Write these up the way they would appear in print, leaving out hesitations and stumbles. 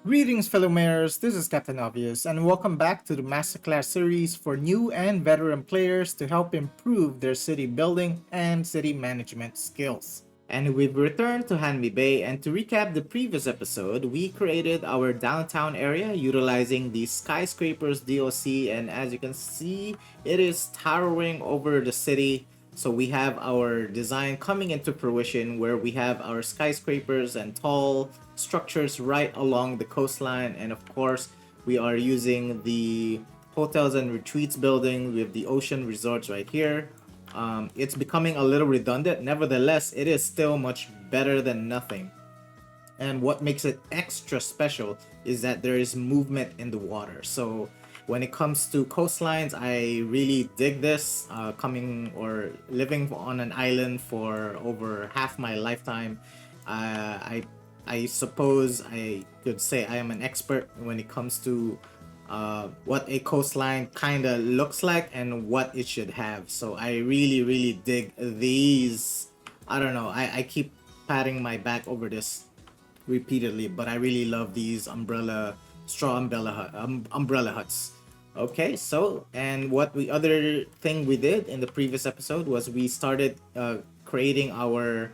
Greetings, fellow mayors. This is Captain Obvious, and welcome back to the Masterclass series for new and veteran players to help improve their city building and city management skills. And we've returned to Hanami Bay, and to recap the previous episode, we created our downtown area utilizing the Skyscrapers DOC, and as you can see, it is towering over the city. So we have our design coming into fruition where we have our skyscrapers and tall structures right along the coastline, and of course, we are using the hotels and retreats building with the ocean resorts right here. It's becoming a little redundant. Nevertheless, it is still much better than nothing. And what makes it extra special is that there is movement in the water. So when it comes to coastlines, I really dig this. Coming or living on an island for over half my lifetime, I suppose I could say I am an expert when it comes to what a coastline kind of looks like and what it should have. So I really dig these. I don't know. I keep patting my back over this repeatedly, but I really love these straw umbrella huts. Okay, so and what we other thing we did in the previous episode was we started creating our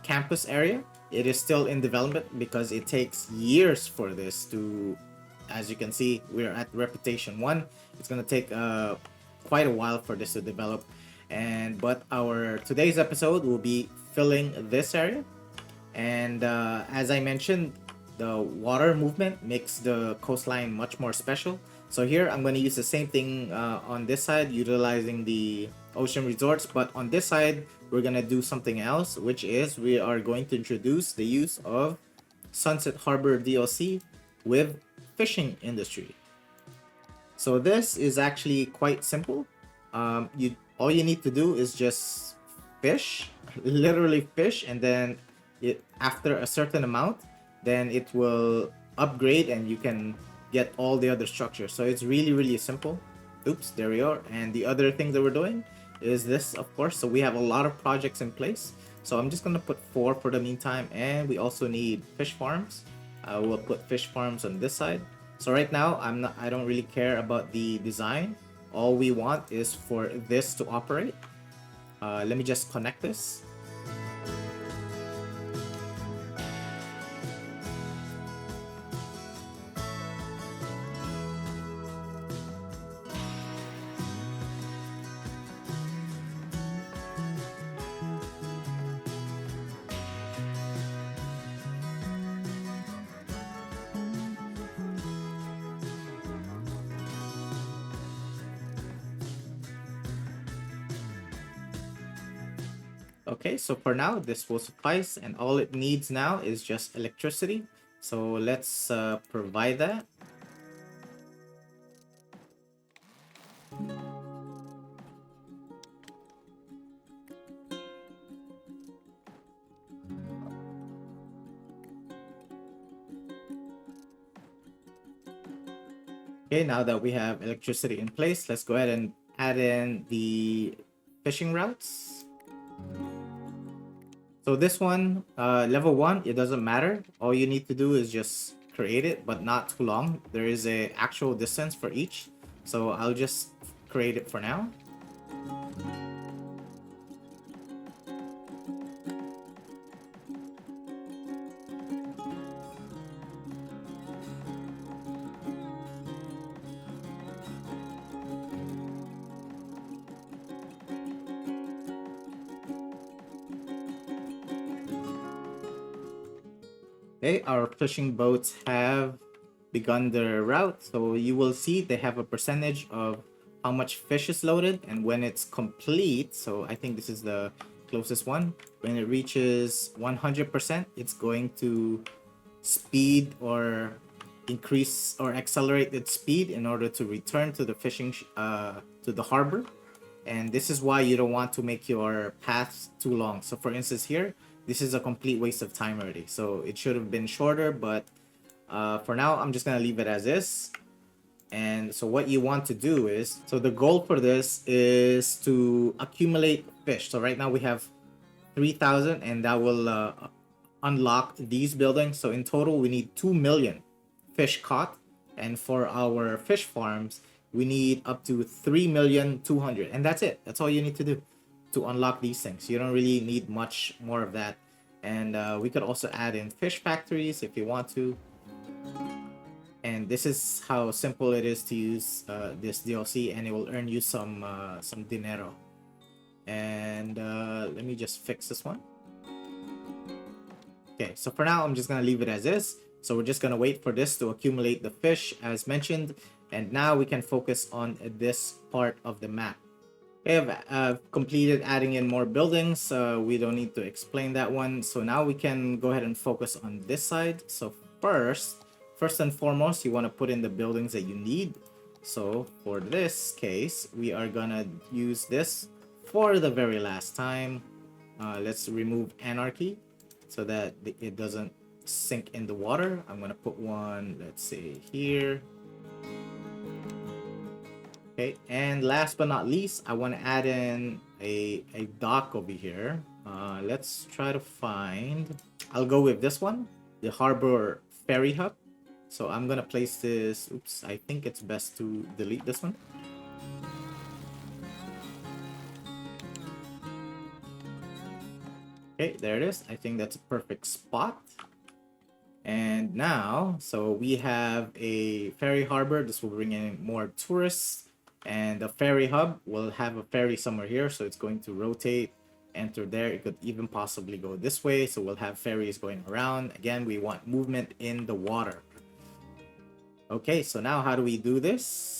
campus area. It is still in development because it takes years for this to, as you can see, we're at reputation 1. It's going to take quite a while for this to develop. And but our today's episode will be filling this area. And as I mentioned, the water movement makes the coastline much more special. So here I'm going to use the same thing on this side, utilizing the ocean resorts. But on this side, we're going to do something else, which is we are going to introduce the use of Sunset Harbor DOC with fishing industry. So this is actually quite simple. You all you need to do is just fish, literally fish, and then after a certain amount, then it will upgrade and you can get all the other structures. So it's really simple. Oops, there we are. And the other thing that we're doing is this, of course. So we have a lot of projects in place. So I'm just gonna put 4 for the meantime, and we also need fish farms. We'll put fish farms on this side. So right now I don't really care about the design. All we want is for this to operate. Let me just connect this. Okay, so for now, this will suffice, and all it needs now is just electricity. So let's provide that. Okay, now that we have electricity in place, let's go ahead and add in the fishing routes. So this one, level 1, it doesn't matter. All you need to do is just create it, but not too long. There is a actual distance for each. So I'll just create it for now. Okay, our fishing boats have begun their route. So you will see they have a percentage of how much fish is loaded, and when it's complete, so I think this is the closest one, when it reaches 100%, it's going to speed or increase or accelerate its speed in order to return to the to the harbor. And this is why you don't want to make your paths too long. So for instance here, this is a complete waste of time already. So it should have been shorter, but for now, I'm just gonna leave it as is. And so what you want to do is, so the goal for this is to accumulate fish. So right now we have 3,000, and that will unlock these buildings. So in total, we need 2 million fish caught. And for our fish farms, we need up to 3,200,000. And that's it. That's all you need to do to unlock these things. You don't really need much more of that. And we could also add in fish factories if you want to. And this is how simple it is to use this DLC, and it will earn you some dinero. And let me just fix this one. Okay, so for now, I'm just gonna leave it as is. So we're just gonna wait for this to accumulate the fish as mentioned. And now we can focus on this part of the map. Okay, I've completed adding in more buildings. We don't need to explain that one. So now we can go ahead and focus on this side. So first and foremost, you wanna put in the buildings that you need. So for this case, we are gonna use this for the very last time. Let's remove anarchy so that it doesn't sink in the water. I'm gonna put one, let's say here. Okay, and last but not least, I want to add in a dock over here. Let's try to find, I'll go with this one, the harbor ferry hub. So I'm gonna place this, oops, I think it's best to delete this one. Okay, there it is. I think that's a perfect spot. And now, so we have a ferry harbor. This will bring in more tourists. And the ferry hub will have a ferry somewhere here. So it's going to rotate, enter there. It could even possibly go this way. So we'll have ferries going around. Again, we want movement in the water. Okay, so now how do we do this?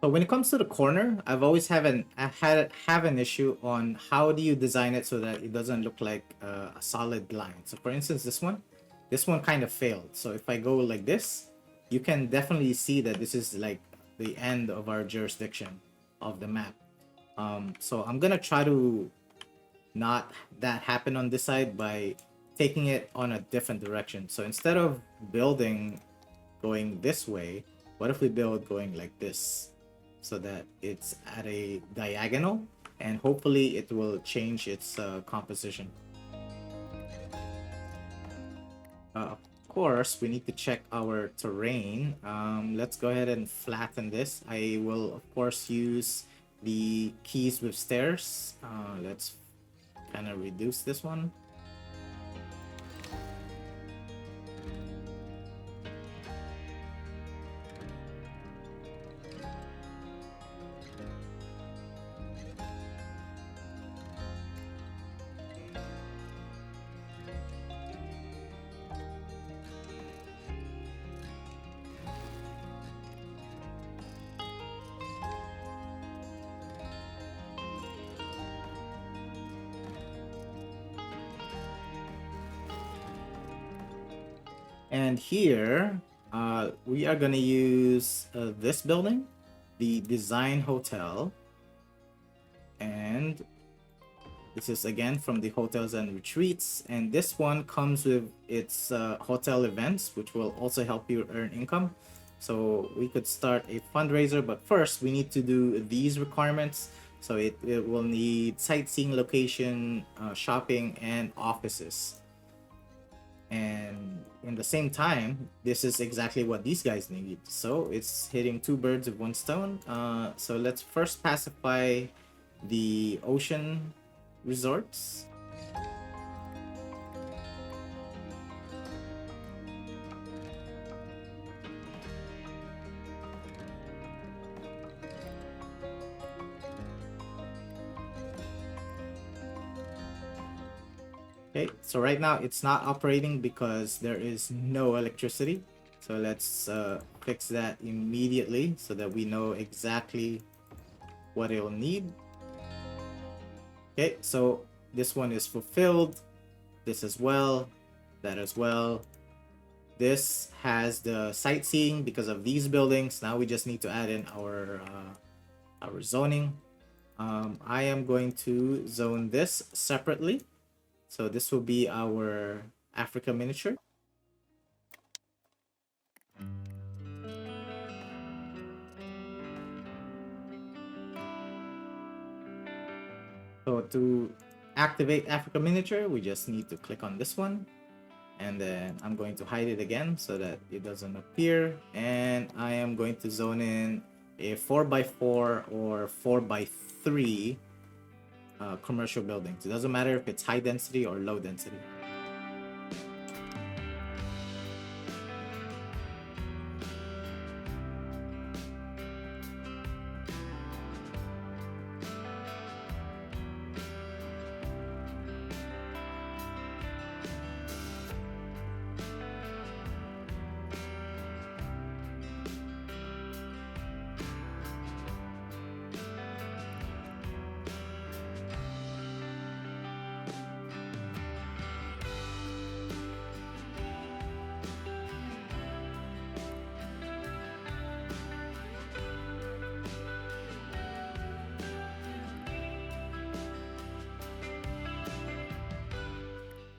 So when it comes to the corner, I've always have an issue on how do you design it so that it doesn't look like a solid line. So for instance, this one kind of failed. So if I go like this, you can definitely see that this is like the end of our jurisdiction of the map. So I'm gonna try to not that happen on this side by taking it on a different direction. So instead of building going this way, what if we build going like this? So that it's at a diagonal, and hopefully it will change its composition. Of course, we need to check our terrain. Let's go ahead and flatten this. I will, of course, use the keys with stairs. Let's kind of reduce this one. And here, we are gonna use this building, the Design Hotel. And this is again from the Hotels and Retreats. And this one comes with its hotel events, which will also help you earn income. So we could start a fundraiser, but first we need to do these requirements. So it will need sightseeing location, shopping, and offices. And in the same time, this is exactly what these guys need. So it's hitting two birds with one stone. So let's first pacify the ocean resorts. Okay, so right now it's not operating because there is no electricity. So let's fix that immediately so that we know exactly what it'll need. Okay, so this one is fulfilled. This as well. That as well. This has the sightseeing because of these buildings. Now we just need to add in our zoning. I am going to zone this separately. So this will be our Africa miniature. So to activate Africa Miniature, we just need to click on this one. And then I'm going to hide it again so that it doesn't appear. And I am going to zone in a 4x4 or 4x3 commercial buildings. It doesn't matter if it's high density or low density.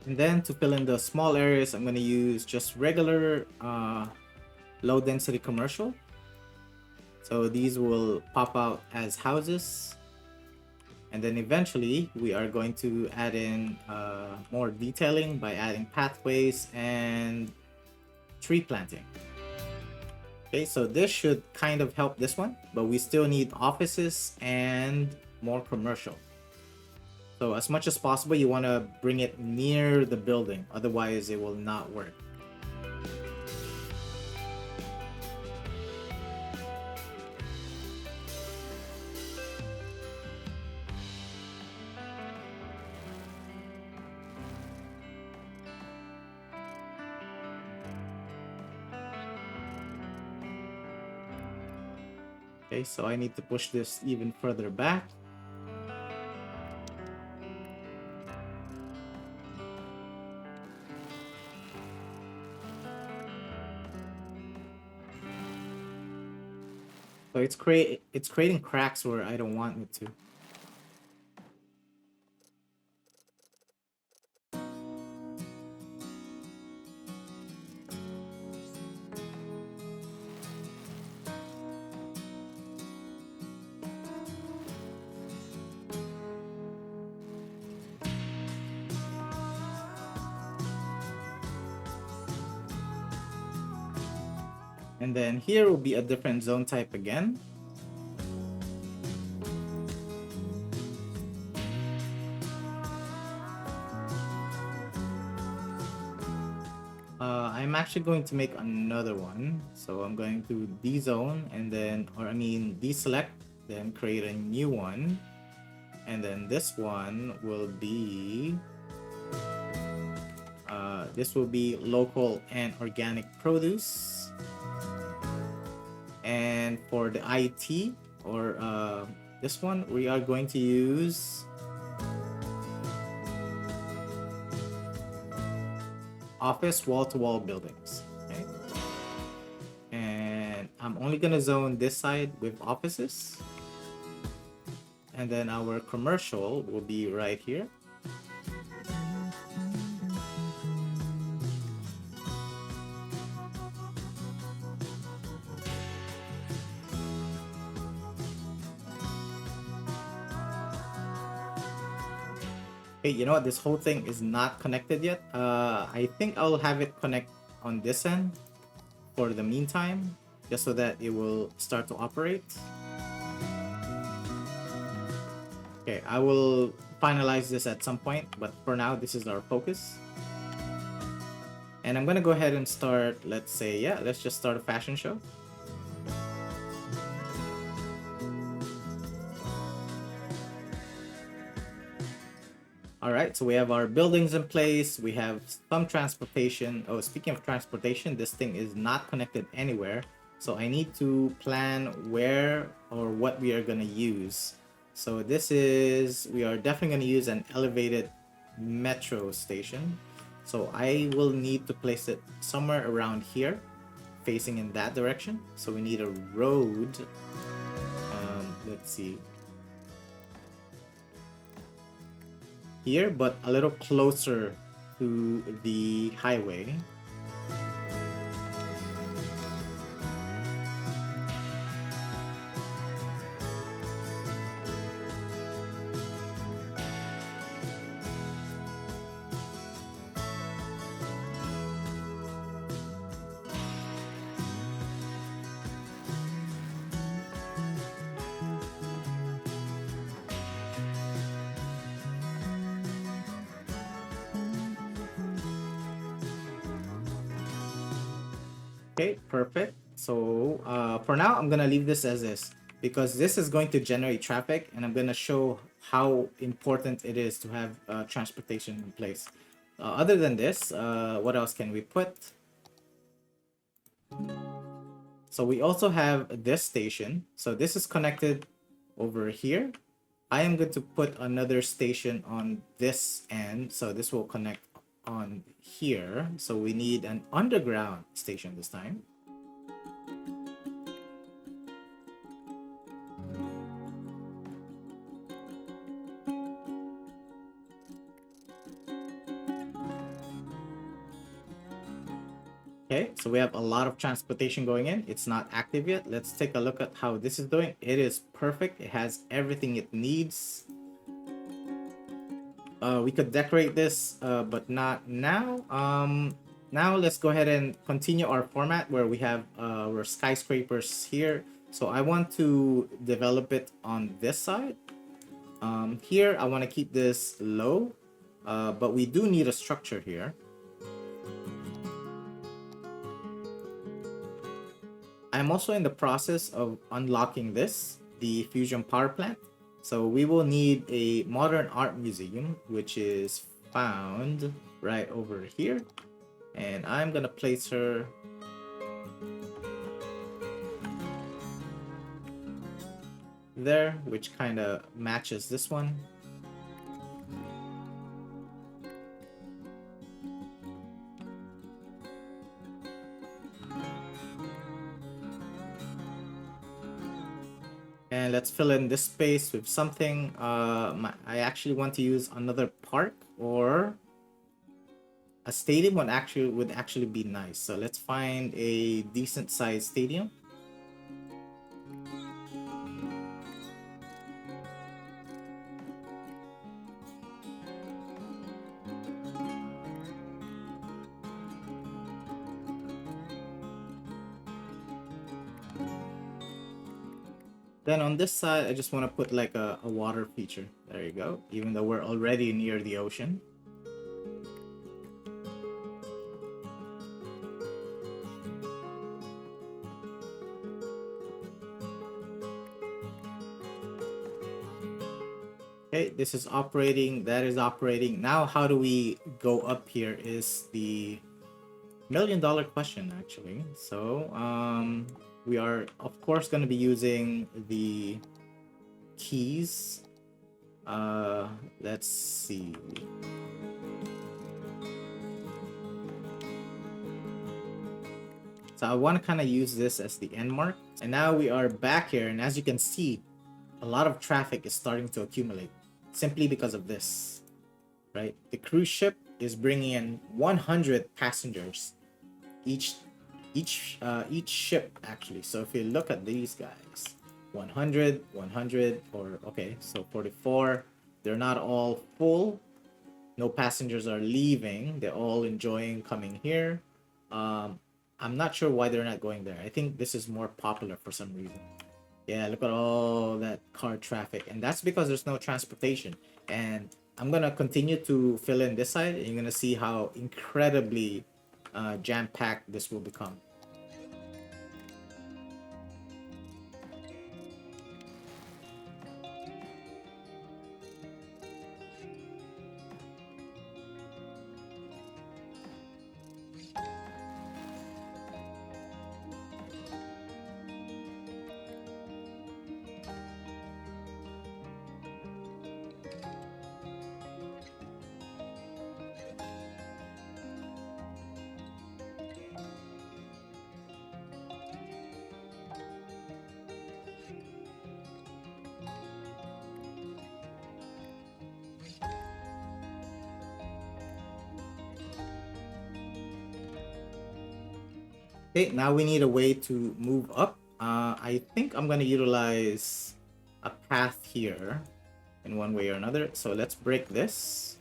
And then to fill in the small areas, I'm going to use just regular low density commercial. So these will pop out as houses. And then eventually we are going to add in more detailing by adding pathways and tree planting. Okay, so this should kind of help this one, but we still need offices and more commercial. So as much as possible, you want to bring it near the building, otherwise it will not work. Okay, so I need to push this even further back. So it's creating cracks where I don't want it to. And then here will be a different zone type again. I'm actually going to make another one. So I'm going to dezone and then, deselect, then create a new one. And then this one will be, this will be local and organic produce. And for the IT or this one, we are going to use office wall-to-wall buildings. Okay, and I'm only gonna zone this side with offices, and then our commercial will be right here. Hey, you know what? This whole thing is not connected yet. I think I'll have it connect on this end for the meantime, just so that it will start to operate. Okay, I will finalize this at some point, but for now, this is our focus. And I'm gonna go ahead and start, let's just start a fashion show. All right, so we have our buildings in place. We have some transportation. Oh, speaking of transportation, this thing is not connected anywhere. So I need to plan where or what we are gonna use. So we are definitely gonna use an elevated metro station. So I will need to place it somewhere around here, facing in that direction. So we need a road. Let's see. Here, but a little closer to the highway. Okay, perfect. So for now, I'm gonna leave this as is because this is going to generate traffic, and I'm gonna show how important it is to have transportation in place. Other than this, what else can we put? So we also have this station. So this is connected over here. I am going to put another station on this end. So this will connect on here. So we need an underground station this time. Okay, so we have a lot of transportation going in. It's not active yet. Let's take a look at how this is doing. It is perfect. It has everything it needs. We could decorate this, but not now. Now let's go ahead and continue our format where we have our skyscrapers here. So I want to develop it on this side. Here I want to keep this low, but we do need a structure here. I'm also in the process of unlocking this, the fusion power plant. So we will need a modern art museum, which is found right over here. And I'm gonna place her there, which kind of matches this one. And let's fill in this space with something. I actually want to use another park, or a stadium would actually be nice. So let's find a decent sized stadium. Then on this side, I just want to put like a water feature. There you go. Even though we're already near the ocean. Okay, this is operating. That is operating. Now, how do we go up here is the $1,000,000 question, actually. So, we are, of course, going to be using the keys. Let's see. So I want to kind of use this as the end mark. And now we are back here. And as you can see, a lot of traffic is starting to accumulate simply because of this, right? The cruise ship is bringing in 100 passengers each ship, actually. So if you look at these guys, 100, or okay, so 44. They're not all full. No passengers are leaving. They're all enjoying coming here. I'm not sure why they're not going there. I think this is more popular for some reason. Yeah, look at all that car traffic, and that's because there's no transportation. And I'm gonna continue to fill in this side, and you're gonna see how incredibly jam-packed this will become. Okay, now we need a way to move up. I think I'm gonna utilize a path here in one way or another. So let's break this.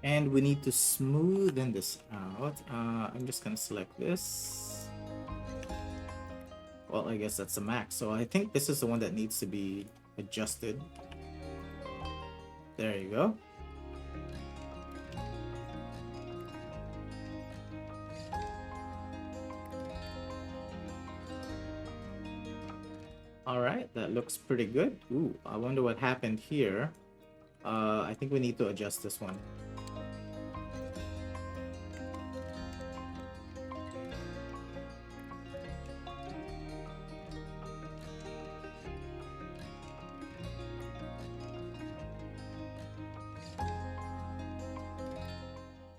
And we need to smoothen this out. I'm just gonna select this. Well, I guess that's the max. So I think this is the one that needs to be adjusted. There you go. Alright, that looks pretty good. Ooh, I wonder what happened here. I think we need to adjust this one.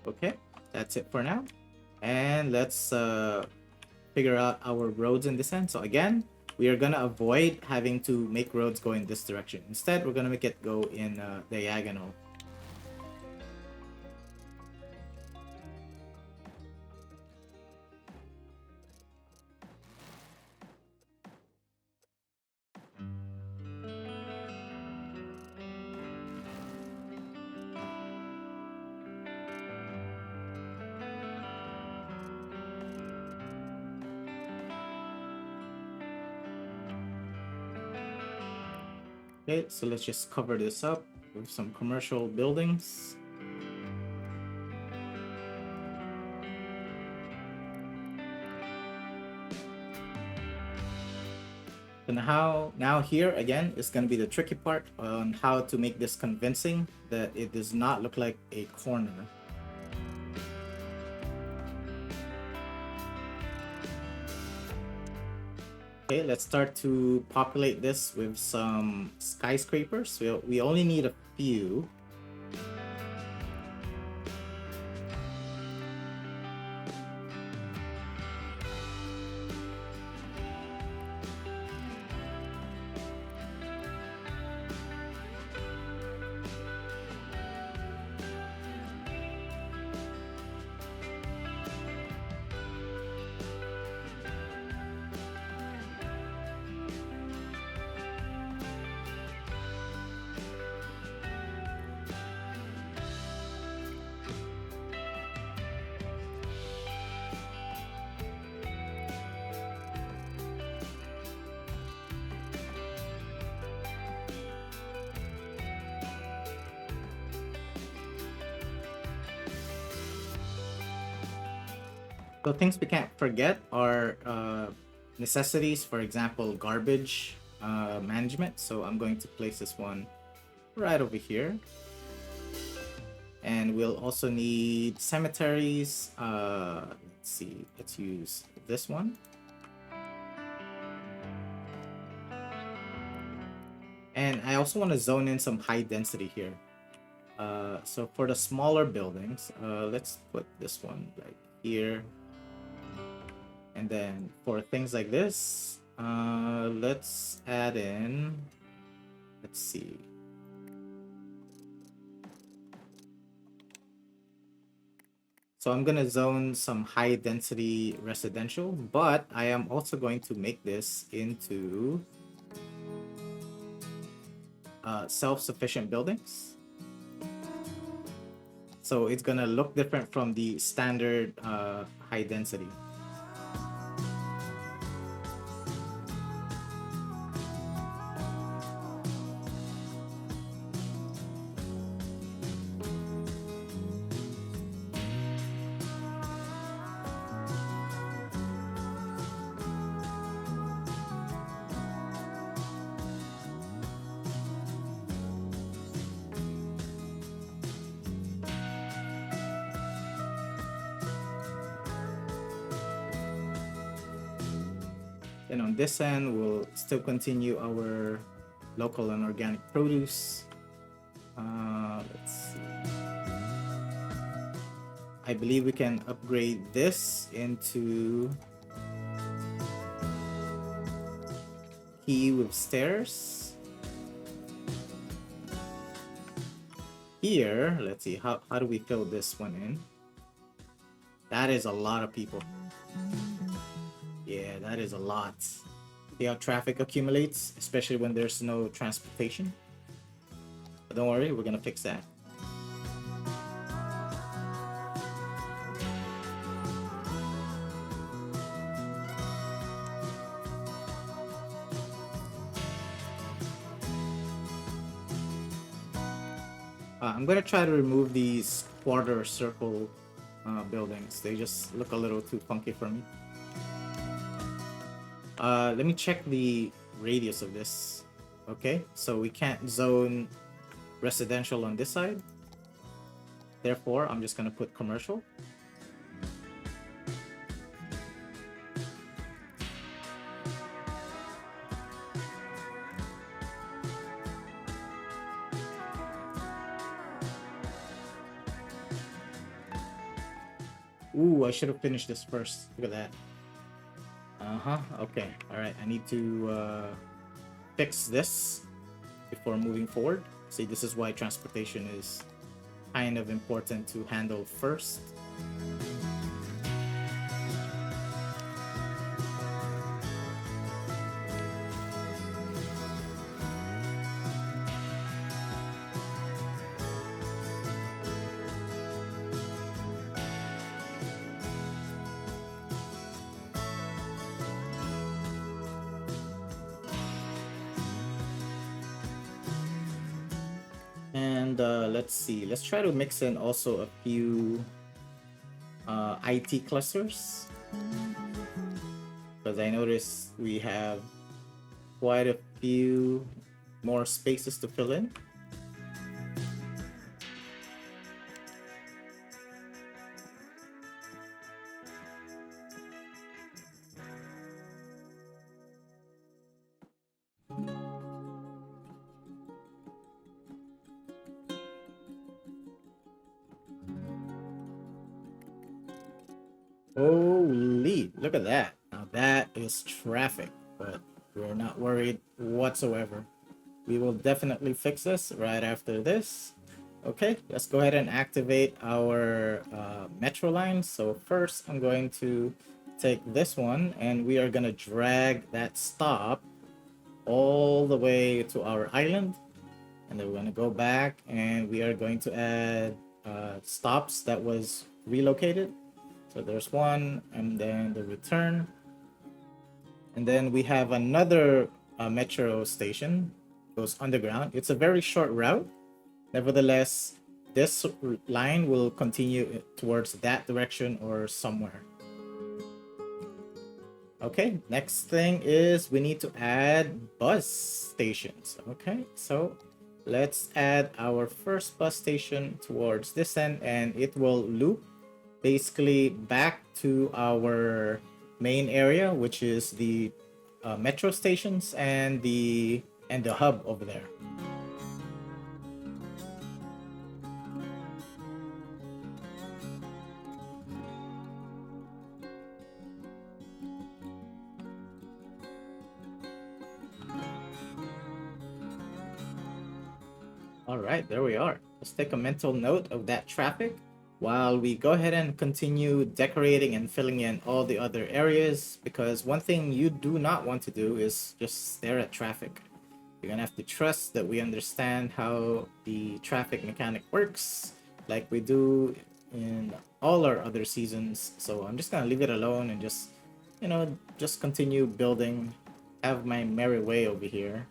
Okay, that's it for now. And let's figure out our roads in this end. So again, we are gonna avoid having to make roads go in this direction. Instead, we're gonna make it go in diagonal. Okay, so let's just cover this up with some commercial buildings. And now here again is going to be the tricky part on how to make this convincing that it does not look like a corner. Okay, let's start to populate this with some skyscrapers. We only need a few. So things we can't forget are necessities, for example, garbage management. So I'm going to place this one right over here. And we'll also need cemeteries. Let's see, let's use this one. And I also want to zone in some high density here. So for the smaller buildings, let's put this one like here. And then for things like this, let's add in, let's see. So I'm gonna zone some high density residential, but I am also going to make this into self-sufficient buildings. So it's gonna look different from the standard high density. And on this end, we'll still continue our local and organic produce. Let's see. I believe we can upgrade this into key with stairs. Here, let's see, how do we fill this one in? That is a lot of people. Yeah, that is a lot. See how traffic accumulates, especially when there's no transportation? But don't worry, we're gonna fix that. I'm gonna try to remove these quarter circle buildings. They just look a little too funky for me. Let me check the radius of this. Okay, so we can't zone residential on this side. Therefore, I'm just gonna put commercial. Ooh, I should have finished this first. Look at that. Okay. Alright, I need to fix this before moving forward. See, this is why transportation is kind of important to handle first. And let's see, let's try to mix in also a few IT clusters, because I noticed we have quite a few more spaces to fill in. Holy, look at that. Now that is traffic, but we're not worried whatsoever. We will definitely fix this right after this. Okay, let's go ahead and activate our metro line. So first I'm going to take this one and we are gonna drag that stop all the way to our island. And then we're gonna go back and we are going to add stops that was relocated. So there's one, and then the return. And then we have another metro station, goes underground. It's a very short route. Nevertheless, this line will continue towards that direction or somewhere. Okay, next thing is we need to add bus stations. Okay, so let's add our first bus station towards this end, and it will loop basically back to our main area, which is the metro stations and the hub over there. All right, there we are. Let's take a mental note of that traffic while we go ahead and continue decorating and filling in all the other areas, because one thing you do not want to do is just stare at traffic. You're gonna have to trust that we understand how the traffic mechanic works like we do in all our other seasons. So I'm just gonna leave it alone and just, just continue building, have my merry way over here.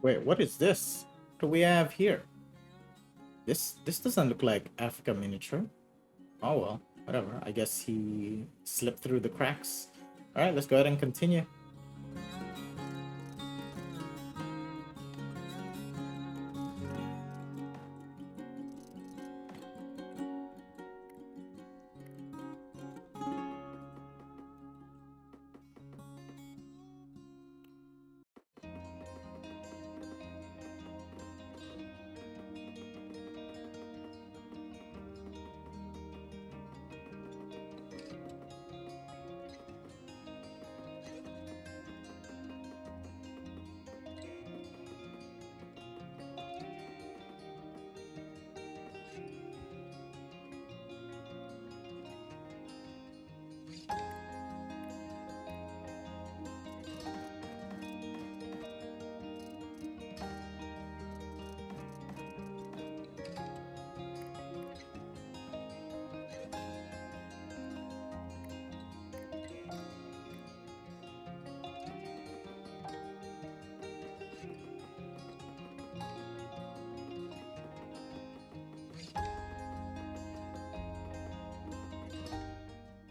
Wait, what is this? What do we have here? This doesn't look like Africa miniature. Oh well, whatever. I guess he slipped through the cracks. Alright, let's go ahead and continue.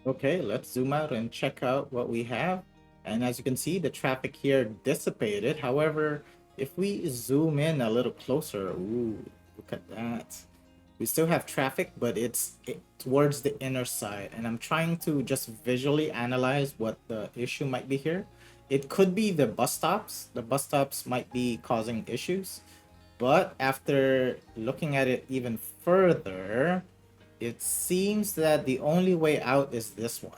Okay, let's zoom out and check out what we have. And as you can see, the traffic here dissipated. However, if we zoom in a little closer, ooh, look at that. We still have traffic, but towards the inner side. And I'm trying to just visually analyze what the issue might be here. It could be the bus stops. The bus stops might be causing issues. But after looking at it even further, it seems that the only way out is this one.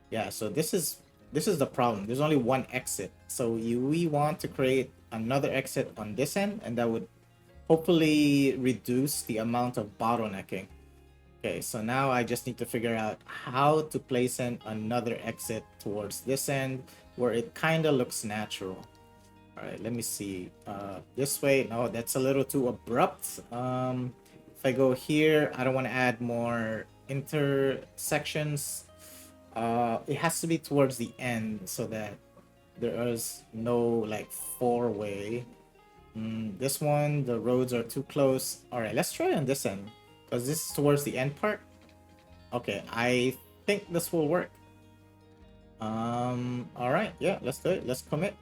Yeah, so this is the problem. There's only one exit. So we want to create another exit on this end, and that would hopefully reduce the amount of bottlenecking. Okay, so now I just need to figure out how to place in another exit towards this end where it kind of looks natural. All right, let me see. This way, no, that's a little too abrupt. If I go here, I don't want to add more intersections. It has to be towards the end so that there is no like four-way. This one, the roads are too close. All right, let's try on this end because this is towards the end part. Okay, I think this will work. All right, yeah, let's do it. Let's commit.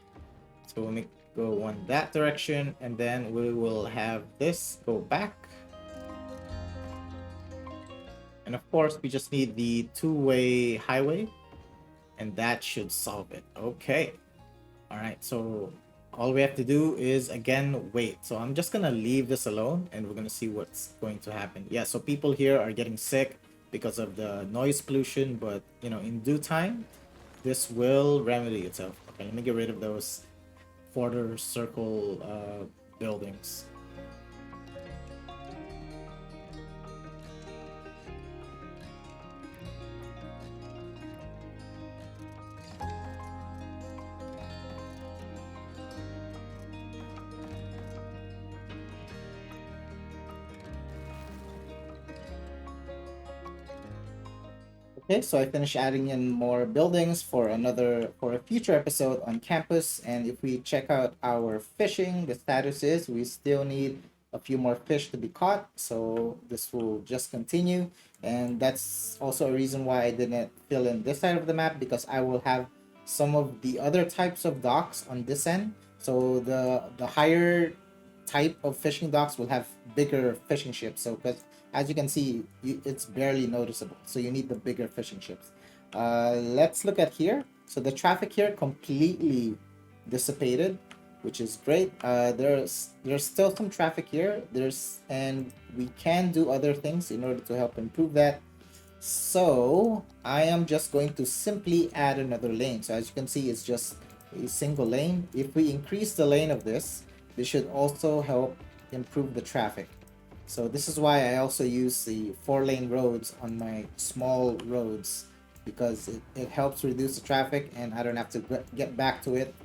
So let me go one that direction, and then we will have this go back. And of course, we just need the two-way highway, and that should solve it. Okay. All right, so all we have to do is again wait. So I'm just gonna leave this alone, and we're gonna see what's going to happen. Yeah, so people here are getting sick because of the noise pollution, but in due time, this will remedy itself. Okay, let me get rid of those quarter circle buildings. Okay, so I finished adding in more buildings for a future episode on campus. And if we check out our fishing, the status is we still need a few more fish to be caught. So this will just continue. And that's also a reason why I didn't fill in this side of the map, because I will have some of the other types of docks on this end. So the higher type of fishing docks will have bigger fishing ships. So because as you can see, it's barely noticeable. So you need the bigger fishing ships. Let's look at here. So the traffic here completely dissipated, which is great. There's still some traffic here. And we can do other things in order to help improve that. So I am just going to simply add another lane. So as you can see, it's just a single lane. If we increase the lane of this should also help improve the traffic. So this is why I also use the 4-lane roads on my small roads, because it helps reduce the traffic and I don't have to get back to it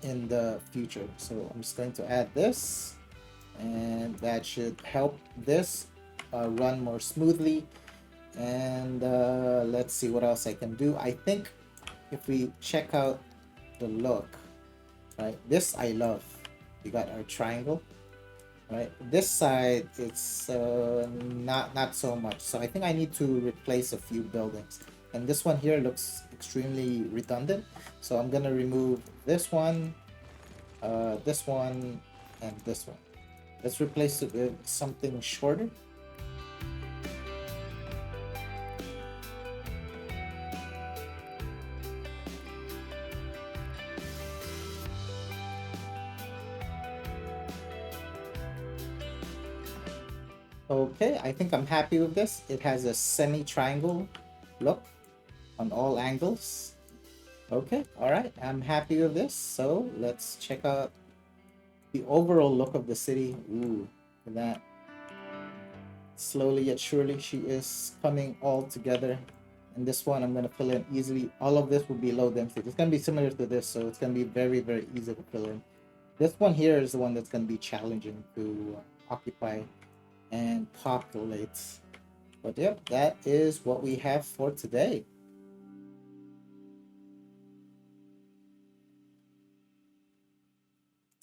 in the future. So I'm just going to add this, and that should help this run more smoothly. And let's see what else I can do. I think if we check out the look, right, this I love. We got our triangle, right? This side, it's not so much. So I think I need to replace a few buildings. And this one here looks extremely redundant. So I'm gonna remove this one, and this one. Let's replace it with something shorter. Okay, I think I'm happy with this. It has a semi-triangle look on all angles. Okay, all right, I'm happy with this. So let's check out the overall look of the city. Ooh, look at that. Slowly yet surely, she is coming all together. And this one, I'm going to fill in easily. All of this will be low density. It's going to be similar to this, so it's going to be very, very easy to fill in. This one here is the one that's going to be challenging to occupy and populate. But yep, that is what we have for today.